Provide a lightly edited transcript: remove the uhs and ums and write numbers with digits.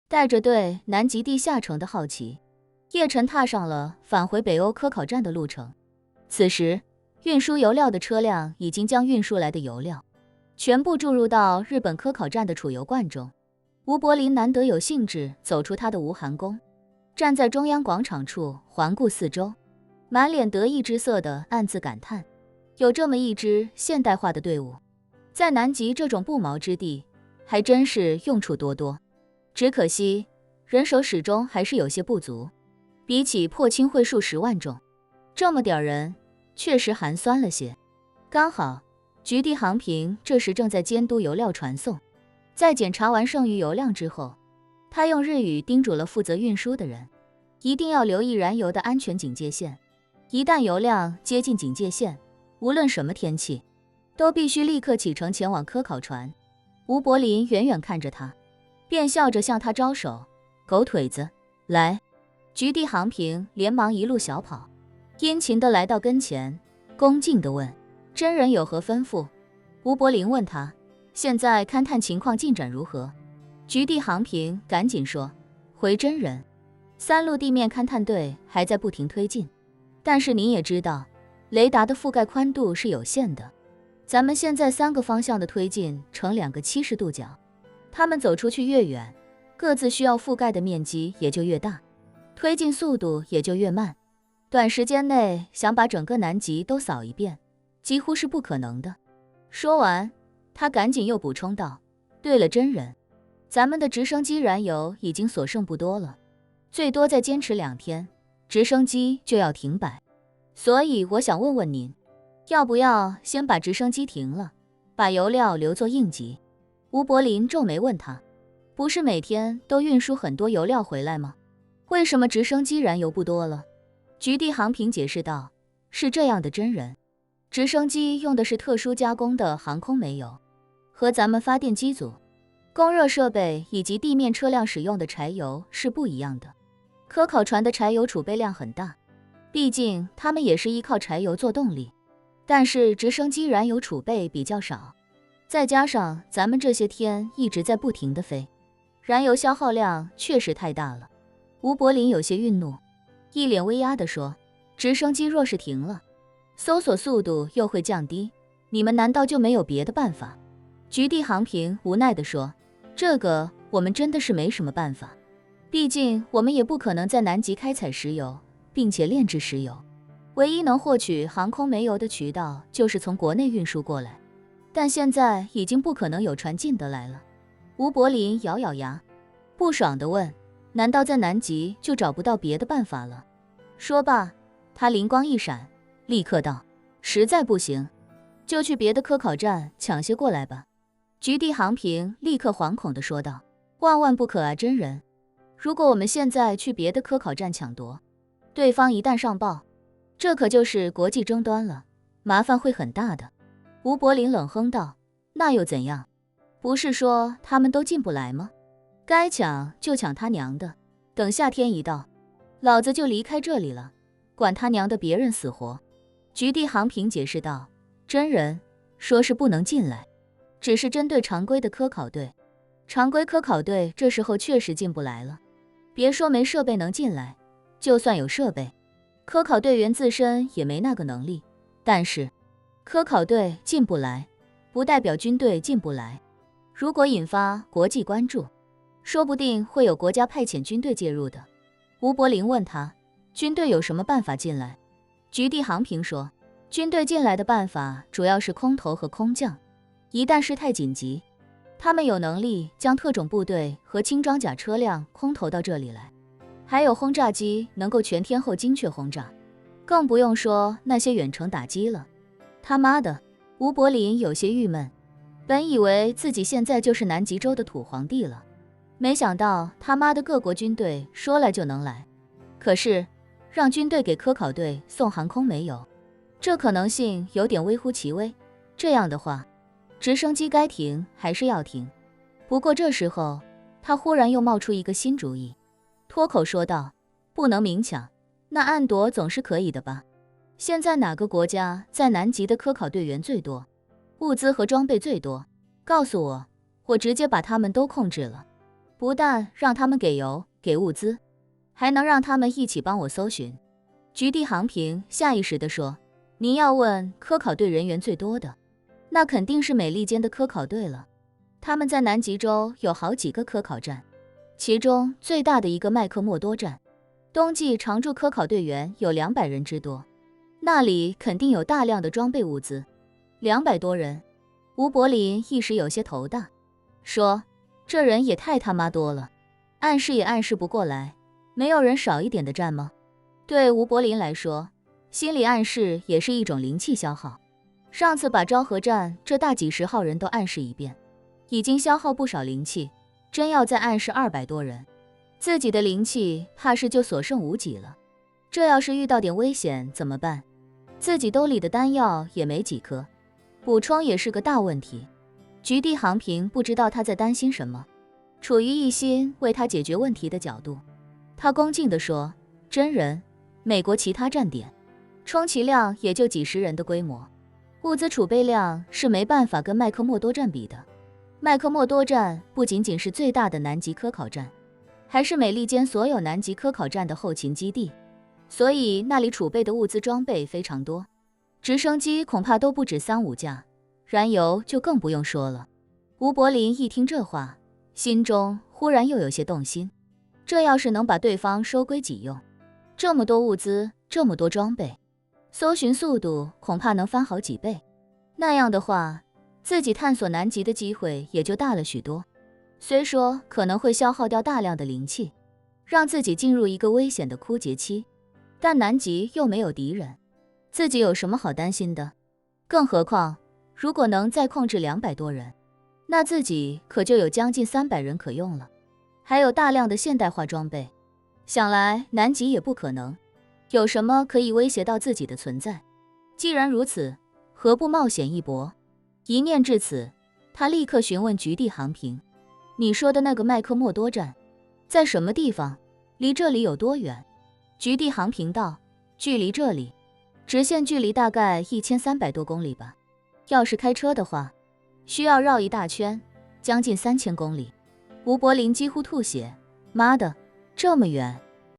带着对南极地下城的好奇，叶晨踏上了返回北欧科考站的路程。此时，运输油料的车辆已经将运输来的油料全部注入到日本科考站的储油罐中。吴柏林难得有兴致走出他的无寒宫，站在中央广场处环顾四周，满脸得意之色的暗自感叹，有这么一支现代化的队伍，在南极这种不毛之地，还真是用处多多。只可惜人手始终还是有些不足，比起破青会数10万众，这么点人确实寒酸了些。刚好局地航平这时正在监督油料传送，在检查完剩余油量之后，他用日语叮嘱了负责运输的人，一定要留意燃油的安全警戒线，一旦油量接近警戒线，无论什么天气，都必须立刻启程前往科考船。吴柏林远远看着他，便笑着向他招手，狗腿子，来。局地航平连忙一路小跑，殷勤地来到跟前，恭敬地问，真人有何吩咐？吴柏林问他，现在勘探情况进展如何？局地航平赶紧说，回真人，3路地面勘探队还在不停推进，但是你也知道，雷达的覆盖宽度是有限的，咱们现在3个方向的推进成2个70度角，他们走出去越远，各自需要覆盖的面积也就越大，推进速度也就越慢，短时间内想把整个南极都扫一遍，几乎是不可能的。说完，他赶紧又补充道，对了真人，咱们的直升机燃油已经所剩不多了，最多再坚持2天，直升机就要停摆，所以我想问问您，要不要先把直升机停了，把油料留作应急？吴柏林皱眉问他，不是每天都运输很多油料回来吗？为什么直升机燃油不多了？局地航平解释道，是这样的真人，直升机用的是特殊加工的航空煤油，和咱们发电机组、供热设备以及地面车辆使用的柴油是不一样的。科考船的柴油储备量很大，毕竟他们也是依靠柴油做动力，但是直升机燃油储备比较少，再加上咱们这些天一直在不停地飞，燃油消耗量确实太大了。吴柏林有些愠怒，一脸威压地说，直升机若是停了，搜索速度又会降低，你们难道就没有别的办法？局地航平无奈地说，这个我们真的是没什么办法，毕竟我们也不可能在南极开采石油，并且炼制石油，唯一能获取航空煤油的渠道就是从国内运输过来，但现在已经不可能有船进得来了。吴柏林咬咬牙，不爽地问，难道在南极就找不到别的办法了？说罢，他灵光一闪，立刻道，实在不行，就去别的科考站抢些过来吧。局地航平立刻惶恐地说道，万万不可啊真人，如果我们现在去别的科考站抢夺，对方一旦上报，这可就是国际争端了，麻烦会很大的。吴柏林冷哼道，那又怎样？不是说他们都进不来吗？该抢就抢他娘的，等夏天一到，老子就离开这里了，管他娘的别人死活。局地航平解释道，真人说是不能进来，只是针对常规的科考队，常规科考队这时候确实进不来了，别说没设备能进来，就算有设备，科考队员自身也没那个能力。但是科考队进不来，不代表军队进不来，如果引发国际关注，说不定会有国家派遣军队介入的。吴柏林问他，军队有什么办法进来？局地航平说，军队进来的办法主要是空投和空降，一旦事态紧急，他们有能力将特种部队和轻装甲车辆空投到这里来，还有轰炸机能够全天候精确轰炸，更不用说那些远程打击了。他妈的，吴柏林有些郁闷，本以为自己现在就是南极洲的土皇帝了，没想到他妈的各国军队说来就能来。可是让军队给科考队送航空煤油，这可能性有点微乎其微。这样的话，直升机该停还是要停。不过这时候他忽然又冒出一个新主意，脱口说道，不能明抢，那暗夺总是可以的吧？现在哪个国家在南极的科考队员最多，物资和装备最多？告诉我，我直接把他们都控制了。不但让他们给油给物资，还能让他们一起帮我搜寻。局地航平下意识地说，您要问科考队人员最多的，那肯定是美利坚的科考队了。他们在南极洲有好几个科考站，其中最大的一个麦克默多站，冬季常驻科考队员有200人之多，那里肯定有大量的装备物资。200多人，吴柏林一时有些头大，说这人也太他妈多了，暗示也暗示不过来，没有人少一点的站吗？对吴柏林来说，心理暗示也是一种灵气消耗。上次把昭和站这大几十号人都暗示一遍，已经消耗不少灵气，真要再暗示200多人，自己的灵气怕是就所剩无几了。这要是遇到点危险怎么办？自己兜里的丹药也没几颗，补充也是个大问题。局地航平不知道他在担心什么，处于一心为他解决问题的角度，他恭敬地说，真人，美国其他站点充其量也就几十人的规模，物资储备量是没办法跟麦克默多站比的。麦克默多站不仅仅是最大的南极科考站，还是美利坚所有南极科考站的后勤基地，所以那里储备的物资装备非常多，直升机恐怕都不止3-5架，燃油就更不用说了。吴柏林一听这话，心中忽然又有些动心，这要是能把对方收归己用，这么多物资，这么多装备，搜寻速度恐怕能翻好几倍，那样的话，自己探索南极的机会也就大了许多。虽说可能会消耗掉大量的灵气，让自己进入一个危险的枯竭期，但南极又没有敌人，自己有什么好担心的？更何况，如果能再控制200多人，那自己可就有将近300人可用了，还有大量的现代化装备。想来南极也不可能有什么可以威胁到自己的存在。既然如此，何不冒险一搏？一念至此，他立刻询问局地航平，你说的那个麦克默多站在什么地方？离这里有多远？局地航平道，距离这里直线距离大概1300多公里吧，要是开车的话，需要绕一大圈，将近3000公里。吴柏林几乎吐血，妈的，这么远！